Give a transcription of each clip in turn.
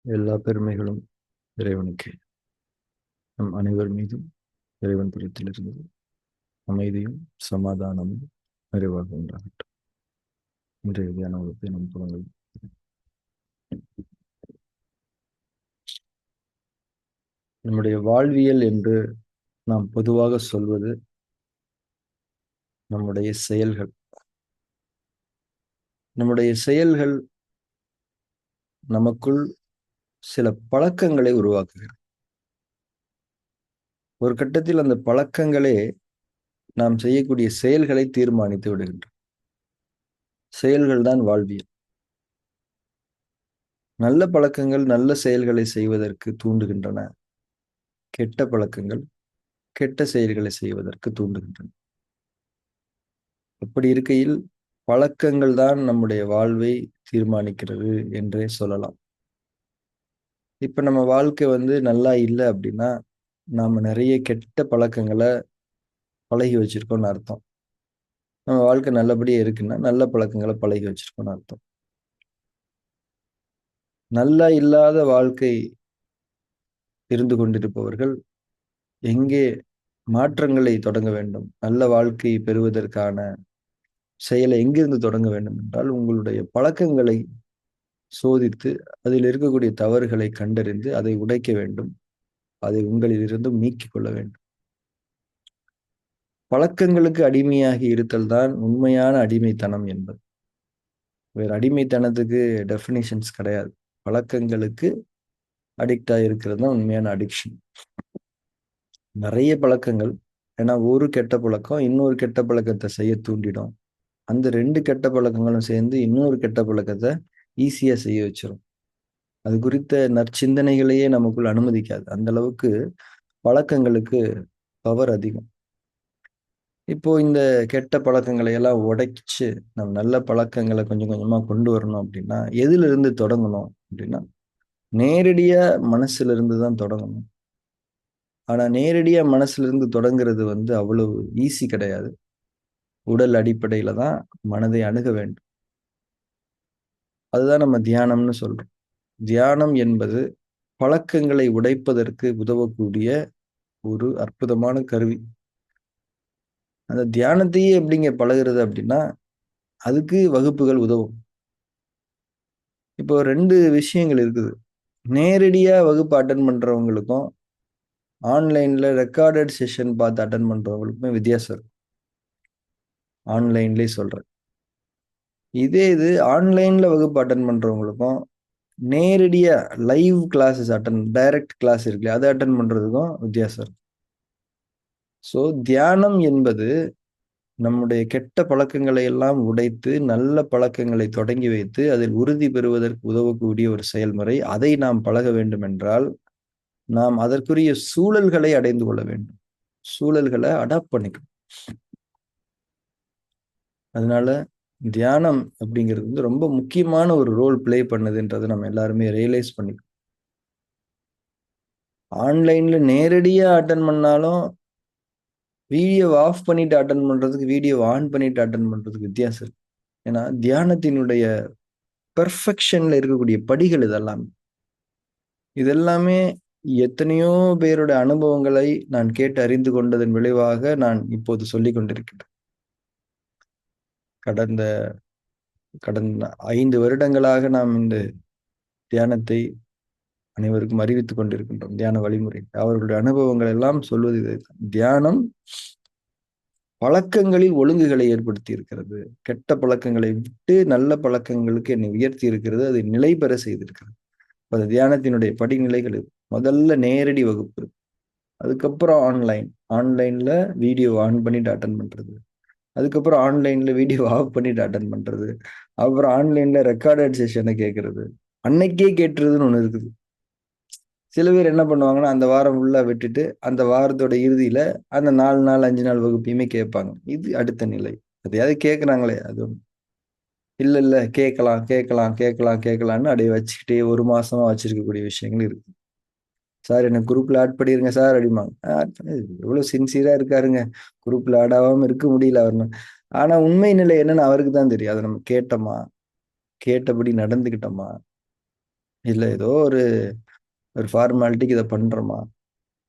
எல்லா பெருமைகளும் இறைவனுக்கே. நம் அனைவர் மீதும் இறைவன் புறத்திலிருந்து அமைதியும் சமாதானமும் நிறைவாக உண்டாகட்டும். இன்றைய தியான வகுப்பை நம் தொடங்கலாம். நம்முடைய வாழ்வியல் என்று நாம் பொதுவாக சொல்வது நம்முடைய செயல்கள். நம்முடைய செயல்கள் நமக்குள் சில பழக்கங்களை உருவாக்குகிறது. ஒரு கட்டத்தில் அந்த பழக்கங்களே நாம் செய்யக்கூடிய செயல்களை தீர்மானித்து விடுகின்றன. செயல்கள் தான் வாழ்வியல். நல்ல பழக்கங்கள் நல்ல செயல்களை செய்வதற்கு தூண்டுகின்றன. கெட்ட பழக்கங்கள் கெட்ட செயல்களை செய்வதற்கு தூண்டுகின்றன. அப்படி இருக்கையில் பழக்கங்கள் தான் நம்முடைய வாழ்வை தீர்மானிக்கிறது என்றே சொல்லலாம். இப்ப நம்ம வாழ்க்கை நல்லா இல்லை அப்படின்னா நாம நிறைய கெட்ட பழக்கங்களை பழகி வச்சிருக்கோம்னு அர்த்தம். நம்ம வாழ்க்கை நல்லபடியா இருக்குன்னா நல்ல பழக்கங்களை பழகி வச்சிருக்கோம்னு அர்த்தம். நல்லா இல்லாத வாழ்க்கை இருந்து கொண்டிருப்பவர்கள் எங்கே மாற்றங்களை தொடங்க வேண்டும், நல்ல வாழ்க்கை பெறுவதற்கான செயலை எங்கிருந்து தொடங்க வேண்டும் என்றால் உங்களுடைய பழக்கங்களை சோதித்து அதில் இருக்கக்கூடிய தவறுகளை கண்டறிந்து அதை உடைக்க வேண்டும். அதை உங்களிலிருந்து நீக்கிக் கொள்ள வேண்டும். பழக்கங்களுக்கு அடிமையாகி இருத்தல் தான் உண்மையான அடிமைத்தனம் என்பது. வேற அடிமைத்தனத்துக்கு டெஃபினிஷன்ஸ் கிடையாது. பழக்கங்களுக்கு அடிக்ட் ஆகிருக்கிறது தான் உண்மையான அடிக்ஷன். நிறைய பழக்கங்கள், ஏன்னா ஒரு கெட்ட பழக்கம் இன்னொரு கெட்ட பழக்கத்தை செய்ய தூண்டிடும். அந்த 2 கெட்ட பழக்கங்களும் சேர்ந்து இன்னொரு கெட்ட பழக்கத்தை ஈஸியா செய்ய வச்சிரும். அது குறித்த நற்சிந்தனைகளையே நமக்குள் அனுமதிக்காது. அந்த அளவுக்கு பழக்கங்களுக்கு பவர் அதிகம். இப்போ இந்த கெட்ட பழக்கங்களை எல்லாம் உடைச்சு நம்ம நல்ல பழக்கங்களை கொஞ்சம் கொஞ்சமா கொண்டு வரணும் அப்படின்னா எதுல இருந்து தொடங்கணும் அப்படின்னா நேரடியா மனசுல இருந்து தான் தொடங்கணும். ஆனா நேரடியா மனசுல இருந்து தொடங்குறது அவ்வளவு ஈஸி கிடையாது. உடல் அடிப்படையில தான் மனதை அணுக வேண்டும். அதுதான் நம்ம தியானம்னு சொல்றோம். தியானம் என்பது பழக்கங்களை உடைப்பதற்கு உதவக்கூடிய ஒரு அற்புதமான கருவி. அந்த தியானத்தையே எப்படிங்க பழகுறது அப்படின்னா அதுக்கு வகுப்புகள் உதவும். இப்போ 2 விஷயங்கள் இருக்குது. நேரடியா வகுப்பு அட்டன் பண்றவங்களுக்கும் ஆன்லைன்ல ரெக்கார்டட் செஷன் பார்த்து அட்டன் பண்றவங்களுக்குமே வித்தியாசம் இருக்கு. ஆன்லைன்லயே சொல்றேன். இது ஆன்லைன்ல வகுப்பு அட்டன் பண்றவங்களுக்கும் நேரடியா லைவ் கிளாஸஸ் டைரக்ட் கிளாஸ் இருக்குல்ல அதை அட்டன் பண்றதுக்கும் வித்தியாசம் இருக்கு. ஸோ தியானம் என்பது நம்முடைய கெட்ட பழக்கங்களை எல்லாம் உடைத்து நல்ல பழக்கங்களை தொடங்கி வைத்து அதில் உறுதி பெறுவதற்கு உதவக்கூடிய ஒரு செயல்முறை. அதை நாம் பழக வேண்டும் என்றால் நாம் அதற்குரிய சூழல்களை அடைந்து கொள்ள வேண்டும். சூழல்களை அடாப்ட் பண்ணிக்கணும். அதனால தியானம் அப்படிங்கிறது ரொம்ப முக்கியமான ஒரு ரோல் பிளே பண்ணுதுன்றதை நம்ம எல்லாருமே ரியலைஸ் பண்ணிக்கணும். ஆன்லைன்ல நேரடியா அட்டன் பண்ணாலும் வீடியோ ஆஃப் பண்ணிட்டு அட்டன் பண்றதுக்கு வீடியோ ஆன் பண்ணிட்டு அட்டன் பண்றதுக்கு வித்தியாசம் இருக்கு. ஏன்னா தியானத்தினுடைய பெர்ஃபெக்ஷன்ல இருக்கக்கூடிய படிகள் இதெல்லாமே எத்தனையோ பேருடைய அனுபவங்களை நான் கேட்டு அறிந்து கொண்டதன் விளைவாக நான் இப்போது சொல்லிக் கொண்டிருக்கிறேன். கடந்த கடந்த 5 வருடங்களாக நாம் இந்த தியானத்தை அனைவருக்கும் அறிவித்துக் கொண்டிருக்கின்றோம். தியான வழிமுறை அவர்களுடைய அனுபவங்கள் எல்லாம் சொல்வது இதுதான். தியானம் பழக்கங்களில் ஒழுங்குகளை ஏற்படுத்தி இருக்கிறது. கெட்ட பழக்கங்களை விட்டு நல்ல பழக்கங்களுக்கு என்னை உயர்த்தி இருக்கிறது. அதை நிலை பெற செய்திருக்கிறது. அது தியானத்தினுடைய படிநிலைகள். முதல்ல நேரடி வகுப்பு, அதுக்கப்புறம் ஆன்லைன்ல வீடியோ ஆன் பண்ணிட்டு அட்டன் பண்றது, அதுக்கப்புறம் ஆன்லைன்ல வீடியோ ஆஃப் பண்ணிட்டு அட்டன் பண்றது, அப்புறம் ஆன்லைன்ல ரெக்கார்டட் செஷனை கேட்கறது, அன்னைக்கே கேட்டுறதுன்னு ஒண்ணு இருக்குது. சில பேர் என்ன பண்ணுவாங்கன்னா அந்த வாரம் ஃபுல்லா விட்டுட்டு அந்த வாரத்தோட இறுதியில அந்த 4 நாள் 5 நாள் வகுப்பையுமே கேட்பாங்க. இது அடுத்த நிலை. அதையாவது கேட்கறாங்களே அது இல்ல கேட்கலாம் கேட்கலாம் கேட்கலாம் கேட்கலான்னு அப்படியே வச்சுக்கிட்டே 1 மாசமா வச்சிருக்கக்கூடிய விஷயங்கள் இருக்கு. சார் எனக்கு குரூப்ல ஆட் பண்ணிருங்க சார் அப்படிம்பாங்க. எவ்வளவு சின்சியரா இருக்காருங்க, குரூப்ல ஆட் ஆகாம இருக்க முடியல அவர்னு. ஆனா உண்மை நிலை என்னன்னு அவருக்கு தான் தெரியும். அதை நம்ம கேட்டோமா, கேட்டபடி நடந்துக்கிட்டோமா, இல்ல ஏதோ ஒரு ஒரு ஃபார்மாலிட்டிக்கு இதை பண்றோமா,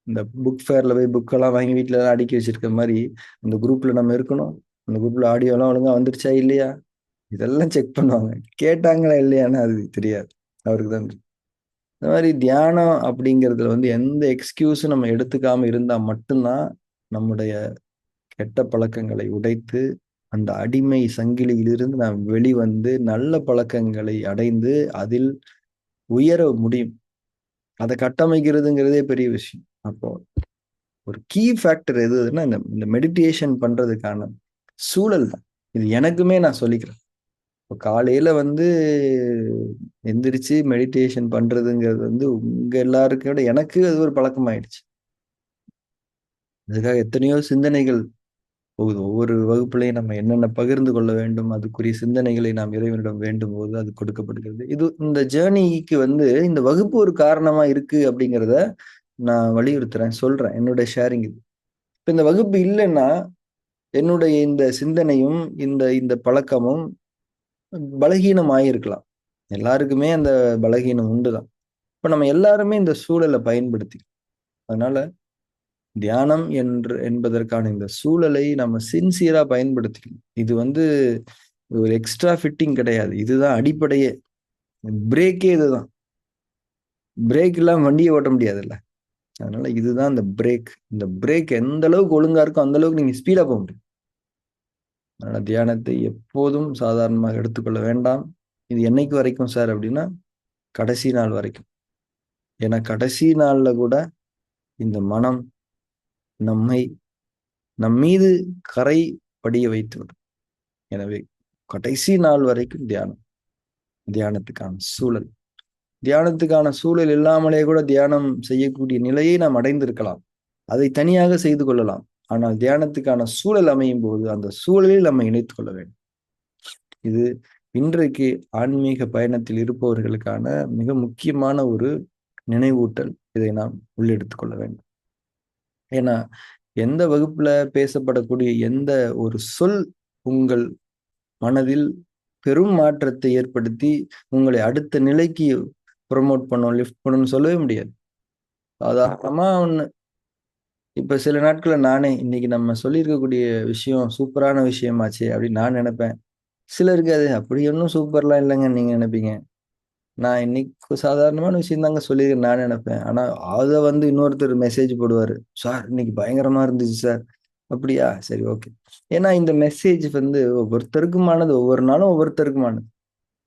இந்த புக் ஃபேர்ல போய் புக்கெல்லாம் வாங்கி வீட்டுல எல்லாம் அடுக்கி வச்சிருக்க மாதிரி அந்த குரூப்ல நம்ம இருக்கணும். அந்த குரூப்ல ஆடியோலாம் ஒழுங்கா வந்துருச்சா இல்லையா, இதெல்லாம் செக் பண்ணுவாங்க. கேட்டாங்களா இல்லையான்னு அது தெரியாது, அவருக்கு தான் தெரியும். இந்த மாதிரி தியானம் அப்படிங்கிறதுல வந்து எந்த எக்ஸ்கியூஸும் நம்ம எடுத்துக்காம இருந்தா மட்டும்தான் நம்முடைய கெட்ட பழக்கங்களை உடைத்து அந்த அடிமை சங்கிலியிலிருந்து நாம் வெளிவந்து நல்ல பழக்கங்களை அடைந்து அதில் உயர முடியும். அதை கட்டமைக்கிறதுங்கிறதே பெரிய விஷயம். அப்போ ஒரு கீ ஃபேக்டர் எதுன்னா இந்த மெடிடேஷன் பண்றதுக்கான சூழல் தான். இது எனக்குமே நான் சொல்லிக்கிறேன். இப்போ காலையில வந்து எந்திரிச்சு மெடிடேஷன் பண்றதுங்கிறது வந்து உங்க எல்லாருக்கும் விட எனக்கு அது ஒரு பழக்கமாயிடுச்சு. அதுக்காக எத்தனையோ சிந்தனைகள் போகுது. ஒவ்வொரு வகுப்புலையும் நம்ம என்னென்ன பகிர்ந்து கொள்ள வேண்டும், அதுக்குரிய சிந்தனைகளை நாம் இறைவனிடம் வேண்டும் போது அது கொடுக்கப்படுகிறது. இது இந்த ஜேர்னிக்கு வந்து இந்த வகுப்பு ஒரு காரணமா இருக்கு அப்படிங்கிறத நான் வலியுறுத்துறேன், சொல்றேன். என்னுடைய ஷேரிங் இது. இப்ப இந்த வகுப்பு இல்லைன்னா என்னுடைய இந்த சிந்தனையும் இந்த இந்த பழக்கமும் பலகீனம் ஆயிருக்கலாம். எல்லாருக்குமே அந்த பலகீனம் உண்டுதான். இப்ப நம்ம எல்லாருமே இந்த சூழலை பயன்படுத்தி, அதனால தியானம் என்பதற்கான இந்த சூழலை நம்ம சின்சியரா பயன்படுத்திக்கணும். இது வந்து ஒரு எக்ஸ்ட்ரா ஃபிட்டிங் கிடையாது. இதுதான் அடிப்படையே. பிரேக்கே இதுதான். பிரேக் இல்லாம வண்டியை ஓட்ட முடியாதுல்ல. அதனால இதுதான் இந்த பிரேக். இந்த பிரேக் எந்த அளவுக்கு ஒழுங்கா இருக்கோ அந்த அளவுக்கு நீங்க ஸ்பீடா போக முடியும். அதனால தியானத்தை எப்போதும் சாதாரணமாக எடுத்துக்கொள்ள வேண்டாம். இது என்னைக்கு வரைக்கும் சார் அப்படின்னா, கடைசி நாள் வரைக்கும். ஏன்னா கடைசி நாள்ல கூட இந்த மனம் நம்மை நம் மீது கரை படிய வைத்து விடும். எனவே கடைசி நாள் வரைக்கும் தியானம், தியானத்துக்கான சூழல், தியானத்துக்கான சூழல் இல்லாமலே கூட தியானம் செய்யக்கூடிய நிலையை நாம் அடைந்திருக்கலாம். அதை தனியாக செய்து கொள்ளலாம். ஆனால் தியானத்துக்கான சூழல் அமையும் போது அந்த சூழலில் நம்ம இணைத்துக் கொள்ள வேண்டும். இது இன்றைக்கு ஆன்மீக பயணத்தில் இருப்பவர்களுக்கான மிக முக்கியமான ஒரு நினைவூட்டல். இதை நாம் உள்ளெடுத்துக் கொள்ள வேண்டும். ஏன்னா எந்த வகுப்புல பேசப்படக்கூடிய எந்த ஒரு சொல் உங்கள் மனதில் பெரும் மாற்றத்தை ஏற்படுத்தி உங்களை அடுத்த நிலைக்கு ப்ரொமோட் பண்ணும், லிஃப்ட் பண்ணணும்னு சொல்லவே முடியாது. சாதாரணமா ஒண்ணு. இப்ப சில நாட்கள்ல நானே இன்னைக்கு நம்ம சொல்லியிருக்கக்கூடிய விஷயம் சூப்பரான விஷயமாச்சே அப்படின்னு நான் நினைப்பேன். சிலருக்கு அது அப்படி ஒன்றும் சூப்பர்லாம் இல்லைங்க நீங்க நினைப்பீங்க. நான் இன்னைக்கு சாதாரணமான விஷயம் தாங்க சொல்லியிருக்கேன் நான் நினைப்பேன். ஆனா அதை வந்து இன்னொருத்தர் மெசேஜ் போடுவாரு, சார் இன்னைக்கு பயங்கரமா இருந்துச்சு சார். அப்படியா, சரி, ஓகே. ஏன்னா இந்த மெசேஜ் வந்து ஒவ்வொருத்தருக்குமானது, ஒவ்வொரு நாளும் ஒவ்வொருத்தருக்குமானது.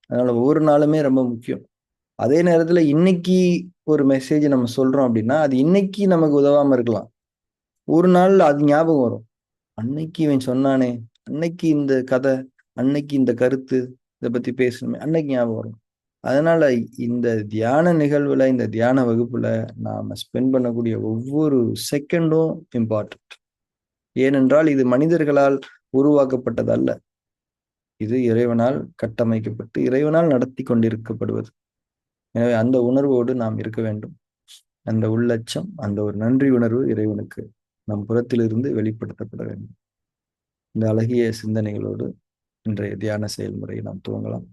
அதனால ஒவ்வொரு நாளுமே ரொம்ப முக்கியம். அதே நேரத்துல இன்னைக்கு ஒரு மெசேஜ் நம்ம சொல்றோம் அப்படின்னா அது இன்னைக்கு நமக்கு உதவாம இருக்கலாம். ஒரு நாள் அது ஞாபகம் வரும். அன்னைக்கு இவன் சொன்னானே, அன்னைக்கு இந்த கதை, அன்னைக்கு இந்த கருத்து, இதை பத்தி பேசணுமே, அன்னைக்கு ஞாபகம் வரும். அதனால இந்த தியான நிகழ்வுல, இந்த தியான வகுப்புல நாம ஸ்பெண்ட் பண்ணக்கூடிய ஒவ்வொரு செகண்டும் இம்பார்ட்டன்ட். ஏனென்றால் இது மனிதர்களால் உருவாக்கப்பட்டது அல்ல. இது இறைவனால் கட்டமைக்கப்பட்டு இறைவனால் நடத்தி கொண்டிருக்கப்படுவது. எனவே அந்த உணர்வோடு நாம் இருக்க வேண்டும். அந்த உள்ளச்சம், அந்த ஒரு நன்றி உணர்வு இறைவனுக்கு நம் புறத்திலிருந்து வெளிப்படுத்தப்பட வேண்டும். இந்த அழகிய சிந்தனைகளோடு இன்றைய தியான செயல்முறையை நாம் துவங்கலாம்.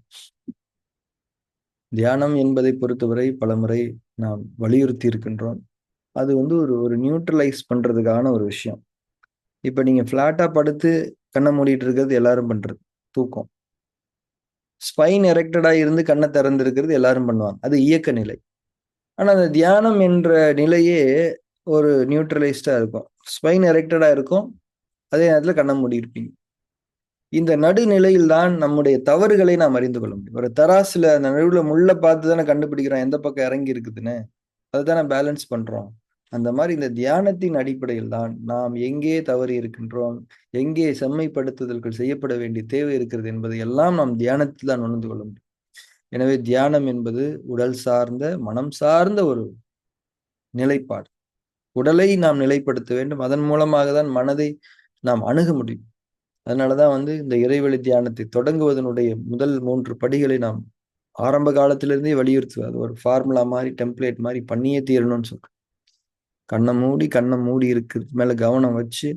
தியானம் என்பதை பொறுத்தவரை பலமுறை நாம் வலியுறுத்தி இருக்கின்றோம். அது வந்து ஒரு ஒரு நியூட்ரலைஸ் பண்றதுக்கான ஒரு விஷயம். இப்ப நீங்க பிளாட்டா படுத்து கண்ணை மூடிட்டு இருக்கிறது எல்லாரும் பண்றது தூக்கம். ஸ்பைன் எரெக்டடா இருந்து கண்ணை திறந்து இருக்கிறது எல்லாரும் பண்ணுவாங்க. அது இயக்க நிலை. ஆனா அந்த தியானம் என்ற நிலையே ஒரு நியூட்ரலைஸ்டா இருக்கும். ஸ்பைன் எரெக்டடா இருக்கும், அதே நேரத்துல கண்ணை மூடி இருப்பீங்க. இந்த நடுநிலையில் தான் நம்முடைய தவறுகளை நாம் அறிந்து கொள்ள முடியும். ஒரு தராசுல அந்த நடுவுல முள்ள பார்த்து தானே கண்டுபிடிக்கிறோம் எந்த பக்கம் இறங்கி இருக்குதுன்னு. அதுதானே பேலன்ஸ் பண்றோம். அந்த மாதிரி இந்த தியானத்தின் அடிப்படையில் தான் நாம் எங்கே தவறி இருக்கின்றோம், எங்கே செம்மைப்படுத்துதல்கள் செய்யப்பட வேண்டிய தேவை இருக்கிறது என்பதை எல்லாம் நாம் தியானத்தில் தான் உணர்ந்து கொள்ள முடியும். எனவே தியானம் என்பது உடல் சார்ந்த, மனம் சார்ந்த ஒரு நிலைப்பாடு. உடலை நாம் நிலைப்படுத்த வேண்டும். அதன் மூலமாக தான் மனதை நாம் அணுக முடியும். அதனாலதான் வந்து இந்த இறைவழி தியானத்தை தொடங்குவதனுடைய முதல் 3 படிகளை நாம் ஆரம்ப காலத்திலிருந்தே வலியுறுத்துவோம். அது ஒரு ஃபார்முலா மாதிரி, டெம்ப்ளேட் மாதிரி பண்ணியே தீரணும்னு சொல்றோம். கண்ணை மூடி இருக்கிறது மேல கவனம் வச்சு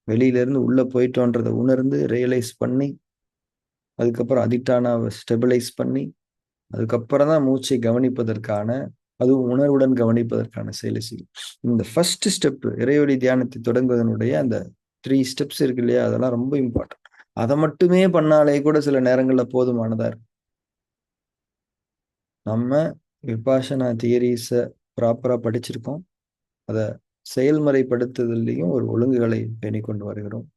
வெளியில இருந்து உள்ள போயிட்டோன்றதை உணர்ந்து ரியலைஸ் பண்ணி, அதுக்கப்புறம் அதிட்டானாவை ஸ்டெபிலைஸ் பண்ணி, அதுக்கப்புறம் தான் மூச்சை கவனிப்பதற்கான, அதுவும் உணர்வுடன் கவனிப்பதற்கான செயலை செய்யும். இந்த ஃபர்ஸ்ட் ஸ்டெப் இறைவழி தியானத்தை தொடங்குவதனுடைய அந்த 3 ஸ்டெப்ஸ் இருக்கு இல்லையா? அதெல்லாம் ரொம்ப இம்பார்ட்டன்ட். அதை மட்டுமே பண்ணாலே கூட சில நேரங்கள்ல போதுமானதா இருக்கும். நம்ம விபாஷனா தியரிஸை ப்ராப்பரா படிச்சிருக்கோம். அதை செயல்முறைப்படுத்துதலையும் ஒரு ஒழுங்குகளை பேணி கொண்டு வருகிறோம்.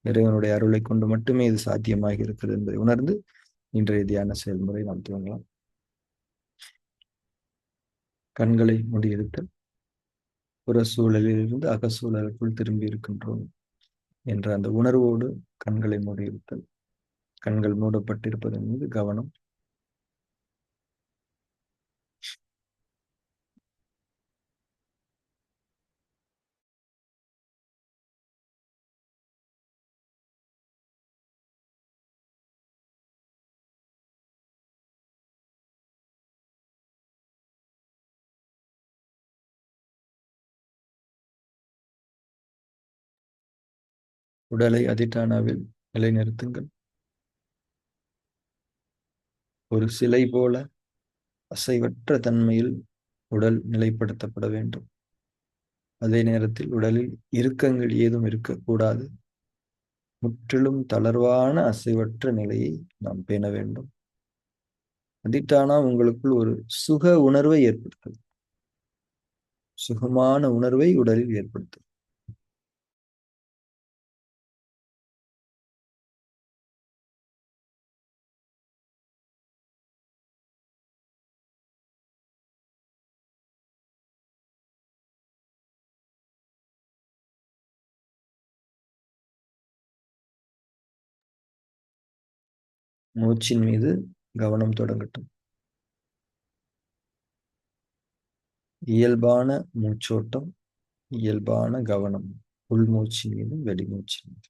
இறைவனுடைய அருளை கொண்டு மட்டுமே இது சாத்தியமாக இருக்கிறது என்பதை உணர்ந்து இன்றைய தியான செயல்முறை நாம் துவங்கலாம். கண்களை மூடியிருத்தல். புற சூழலிலிருந்து அகசூழலுக்குள் திரும்பி இருக்கின்றோம் என்ற அந்த உணர்வோடு கண்களை மூடியிருத்தல். கண்கள் மூடப்பட்டிருப்பதன் மீது கவனம். உடலை அதிட்டானாவில் நிலைநிறுத்துங்கள். ஒரு சிலை போல அசைவற்ற தன்மையில் உடல் நிலைப்படுத்தப்பட வேண்டும். அதே நேரத்தில் உடலில் இறுக்கங்கள் ஏதும் இருக்கக்கூடாது. முற்றிலும் தளர்வான அசைவற்ற நிலையை நாம் பேண வேண்டும். அதிட்டானா உங்களுக்குள் ஒரு சுக உணர்வை ஏற்படுத்தும். சுகமான உணர்வை உடலில் ஏற்படுத்தும். மூச்சின் மீது கவனம் தொடங்கட்டும். இயல்பான மூச்சோட்டம், இயல்பான கவனம் உள்மூச்சின் மீது வெளிமூச்சின் மீது.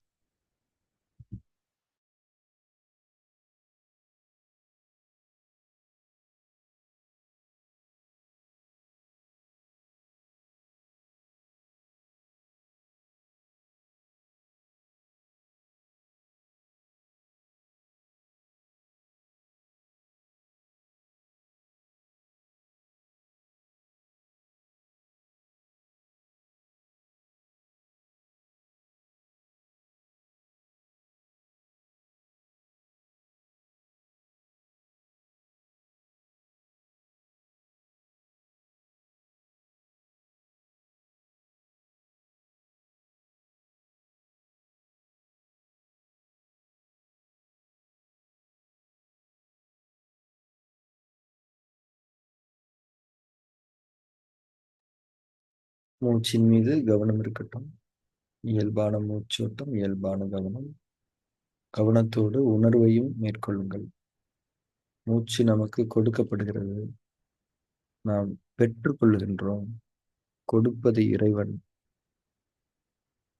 மூச்சின் மீது கவனம் இருக்கட்டும். இயல்பான மூச்சோட்டம், இயல்பான கவனம். கவனத்தோடு உணர்வையும் மேற்கொள்ளுங்கள். மூச்சு நமக்கு கொடுக்கப்படுகிறது, நாம் பெற்றுக்கொள்ளுகின்றோம். கொடுப்பது இறைவன்.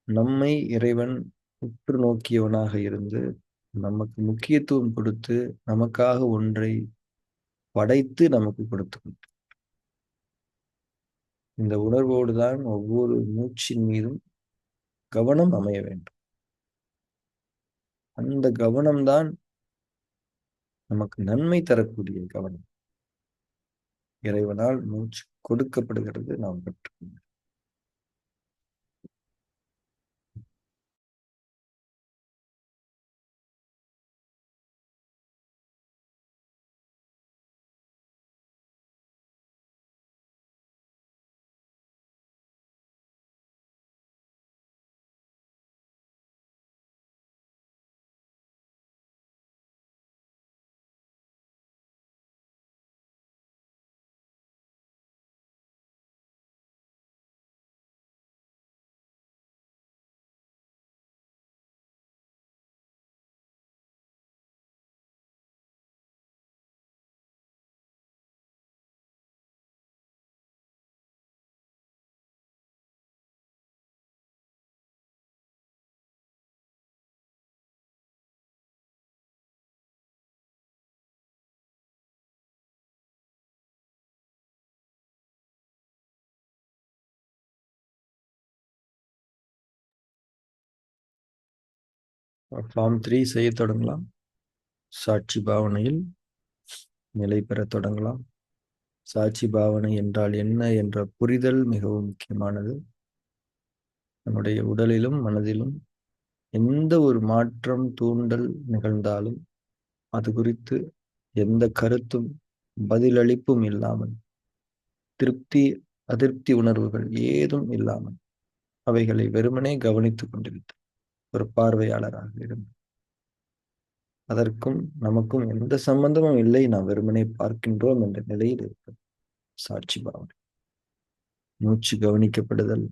நம்மை இறைவன் உற்று நோக்கியவனாக இருந்து நமக்கு முக்கியத்துவம் கொடுத்து நமக்காக ஒன்றை படைத்து நமக்கு கொடுத்து, இந்த உணர்வோடுதான் ஒவ்வொரு மூச்சின் மீதும் கவனம் அமைய வேண்டும். அந்த கவனம்தான் நமக்கு நன்மை தரக்கூடிய கவனம். இறைவனால் மூச்சு கொடுக்கப்படுகிறது, நாம் பெற்றுக்கொள்கிறோம். ஃபார்ம் 3 செய்ய தொடங்கலாம். சாட்சி பாவனையில் நிலை பெறத் தொடங்கலாம். சாட்சி பாவனை என்றால் என்ன என்ற புரிதல் மிகவும் முக்கியமானது. நம்முடைய உடலிலும் மனதிலும் எந்த ஒரு மாற்றம் தூண்டல் நிகழ்ந்தாலும் அது குறித்து எந்த கருத்தும் பதிலளிப்பும் இல்லாமல், திருப்தி அதிருப்தி உணர்வுகள் ஏதும் இல்லாமல் அவைகளை வெறுமனே கவனித்துக் கொண்டிருந்தார் ஒரு பார்வையாளராக இருந்து, அதற்கும் நமக்கும் எந்த சம்பந்தமும் இல்லை, நாம் வெறுமனே பார்க்கின்றோம் என்ற நிலையில் இருப்பது சாட்சி பாவனை. மூச்சு கவனிக்கப்படுதல்,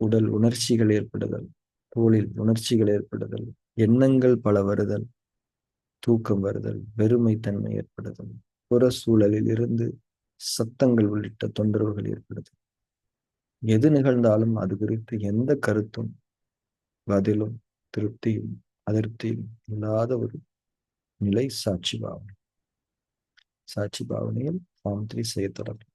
உடல் உணர்ச்சிகள் ஏற்படுதல், தோளில் உணர்ச்சிகள் ஏற்படுதல், எண்ணங்கள் பல வருதல், தூக்கம் வருதல், வெறுமைத்தன்மை ஏற்படுதல், புற சூழலில் இருந்து சத்தங்கள் உள்ளிட்ட தொந்தரவுகள் ஏற்படுதல். எது நிகழ்ந்தாலும் அது குறித்து எந்த கருத்தும் பதிலும் திருப்தியும் அதிருப்தியும் இல்லாத ஒரு நிலை சாட்சி பாவனை. சாட்சி பாவனையில் ஃபார்ம் 3 செய்ய தொடரும்.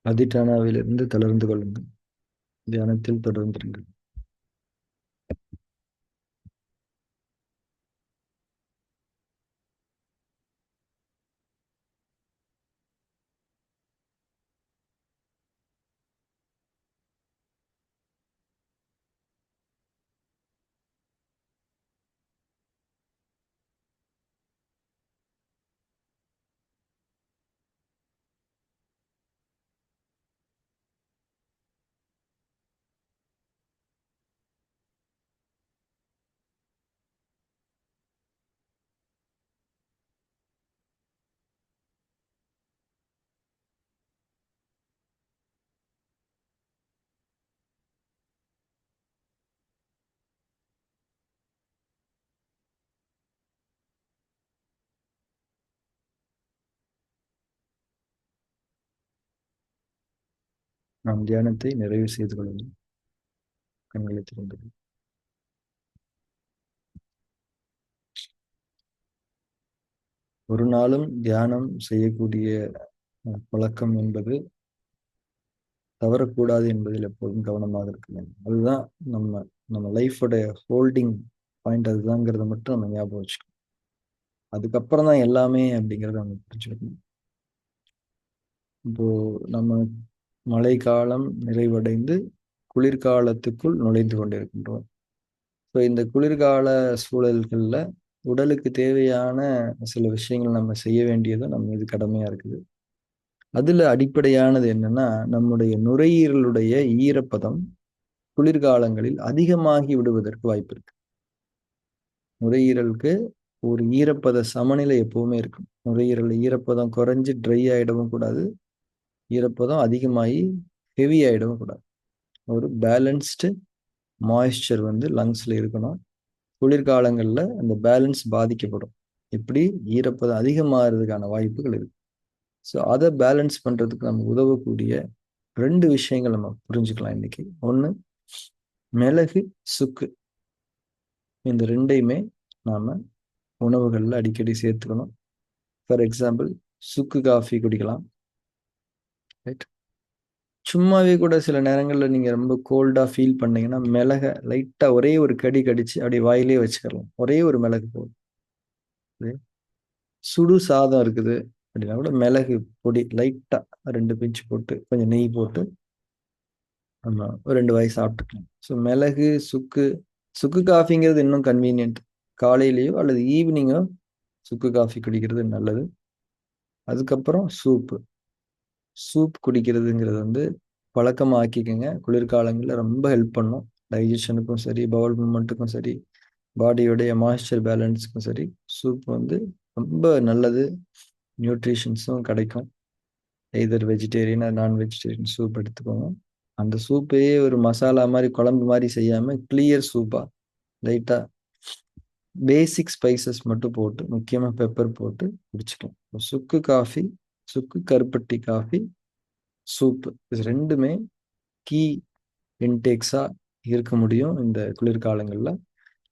அதிட்டானாவிலிருந்து தளர்ந்து கொள்ளுங்கள். தியானத்தில் தொடர்ந்திருங்கள். நாம் தியானத்தை நிறைவு செய்து கொள்ளுங்கள். கண்களை திறந்து. ஒரு நாளும் தியானம் செய்யக்கூடிய பழக்கம் என்பது தவறக்கூடாது என்பதில் எப்போதும் கவனமாக இருக்க வேண்டும். அதுதான் நம்ம நம்ம லைஃபோட ஹோல்டிங் பாயிண்ட், அதுதாங்கிறத மட்டும் நம்ம ஞாபகம் வச்சுக்கணும். அதுக்கப்புறம் தான் எல்லாமே அப்படிங்கிறத நம்ம புரிஞ்சுக்கணும். இப்போ நம்ம மழைக்காலம் நிறைவடைந்து குளிர்காலத்துக்குள் நுழைந்து கொண்டிருக்கின்றோம். ஸோ இந்த குளிர்கால சூழல்களில் உடலுக்கு தேவையான சில விஷயங்கள் நம்ம செய்ய வேண்டியது நம்ம மீது கடமையா இருக்குது. அதுல அடிப்படையானது என்னன்னா, நம்முடைய நுரையீரலுடைய ஈரப்பதம் குளிர்காலங்களில் அதிகமாகி விடுவதற்கு வாய்ப்பு இருக்கு. நுரையீரலுக்கு ஒரு ஈரப்பத சமநிலை எப்பவுமே இருக்கும். நுரையீரல் ஈரப்பதம் குறைஞ்சு ட்ரை ஆயிடவும் கூடாது, ஈரப்பதம் அதிகமாகி ஹெவி ஆயிடவும் கூடாது. ஒரு பேலன்ஸ்டு மாய்ஸ்சர் வந்து லங்ஸ்ல இருக்கணும். குளிர்காலங்கள்ல அந்த பேலன்ஸ் பாதிக்கப்படும். இப்படி ஈரப்பதம் அதிகமாகிறதுக்கான வாய்ப்புகள் இருக்கு. ஸோ அதை பேலன்ஸ் பண்றதுக்கு நமக்கு உதவக்கூடிய 2 விஷயங்கள் நம்ம புரிஞ்சுக்கலாம் இன்னைக்கு. ஒன்று, மிளகு, சுக்கு. இந்த 2யுமே நாம உணவுகள்ல அடிக்கடி சேர்த்துக்கணும். ஃபார் எக்ஸாம்பிள், சுக்கு காஃபி குடிக்கலாம். ரைட். சும்மாவே கூட சில நேரங்கள்ல நீங்க ரொம்ப கோல்டா ஃபீல் பண்ணீங்கன்னா, மிளக லைட்டா ஒரே ஒரு கடி கடிச்சு அப்படியே வாயிலே வச்சுக்கலாம். ஒரே ஒரு மிளகு போதும். சுடு சாதம் இருக்குது அப்படின்னா கூட மிளகு பொடி லைட்டா 2 பிஞ்சு போட்டு கொஞ்சம் நெய் போட்டு நம்ம ஒரு 2 வாய் சாப்பிட்டுக்கலாம். ஸோ மிளகு, சுக்கு. சுக்கு காஃபிங்கிறது இன்னும் கன்வீனியன்ட். காலையிலேயோ அல்லது ஈவினிங்கோ சுக்கு காஃபி குடிக்கிறது நல்லது. அதுக்கப்புறம் சூப்பு. சூப் குடிக்கிறதுங்கிறது வந்து பழக்கமாக ஆக்கிக்கங்க. குளிர்காலங்களில் ரொம்ப ஹெல்ப் பண்ணும். டைஜஷனுக்கும் சரி, பவல் மூமெண்ட்டுக்கும் சரி, பாடியோடைய மாய்ஸ்சர் பேலன்ஸுக்கும் சரி, சூப் வந்து ரொம்ப நல்லது. நியூட்ரிஷன்ஸும் கிடைக்கும். எய்தர் வெஜிடேரியன் நான் வெஜிடேரியன் சூப் எடுத்துக்கோங்க. அந்த சூப்பையே ஒரு மசாலா மாதிரி குழம்பு மாதிரி செய்யாமல் கிளியர் சூப்பாக லைட்டாக பேசிக் ஸ்பைசஸ் மட்டும் போட்டு, முக்கியமாக பெப்பர் போட்டு குடிச்சுக்கலாம். சுக்கு காஃபி, சுக்கு கருப்பட்டி காஃபி, சூப்பு, இது 2மே கீ இன்டேக்ஸாக இருக்க முடியும் இந்த குளிர்காலங்களில்.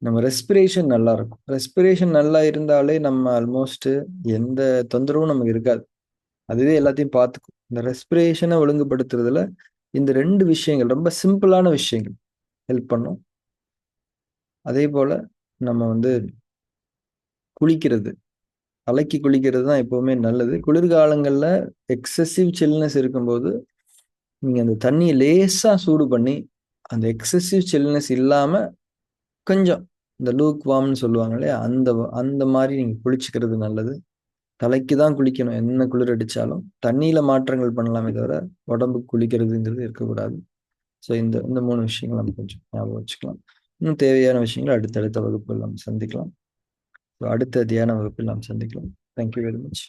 நம்ம ரெஸ்பிரேஷன் நல்லா இருக்கும். ரெஸ்பிரேஷன் நல்லா இருந்தாலே நம்ம ஆல்மோஸ்ட் எந்த தொந்தரவும் நமக்கு இருக்காது. அதுவே எல்லாத்தையும் பார்த்துக்கும். இந்த ரெஸ்பிரேஷனை ஒழுங்குபடுத்துறதுல இந்த 2 விஷயங்கள் ரொம்ப சிம்பிளான விஷயங்கள் ஹெல்ப் பண்ணும். அதே போல நம்ம வந்து குளிக்கிறது, தலைக்கு குளிக்கிறது தான் எப்பவுமே நல்லது. குளிர்காலங்களில் எக்ஸசிவ் சில்னஸ் இருக்கும்போது நீங்க அந்த தண்ணியை லேசா சூடு பண்ணி அந்த எக்ஸசிவ் சில்னஸ் இல்லாம கொஞ்சம் இந்த லூக் வார்ம்னு சொல்லுவாங்க இல்லையா, அந்த அந்த மாதிரி நீங்க குளிச்சுக்கிறது நல்லது. தலைக்கு தான் குளிக்கணும். என்ன குளிர் அடிச்சாலும் தண்ணியில மாற்றங்கள் பண்ணலாமே தவிர உடம்புக்கு குளிக்கிறதுங்கிறது இருக்கக்கூடாது. ஸோ இந்த இந்த 3 விஷயங்கள் நம்ம கொஞ்சம் ஞாபகம் வச்சுக்கலாம். இன்னும் தேவையான விஷயங்கள் அடுத்தடுத்த வகுப்பில் நாம் சந்திக்கலாம். அடுத்த தியான வகுப்பில் நாம் சந்திக்கலாம். Thank you very much.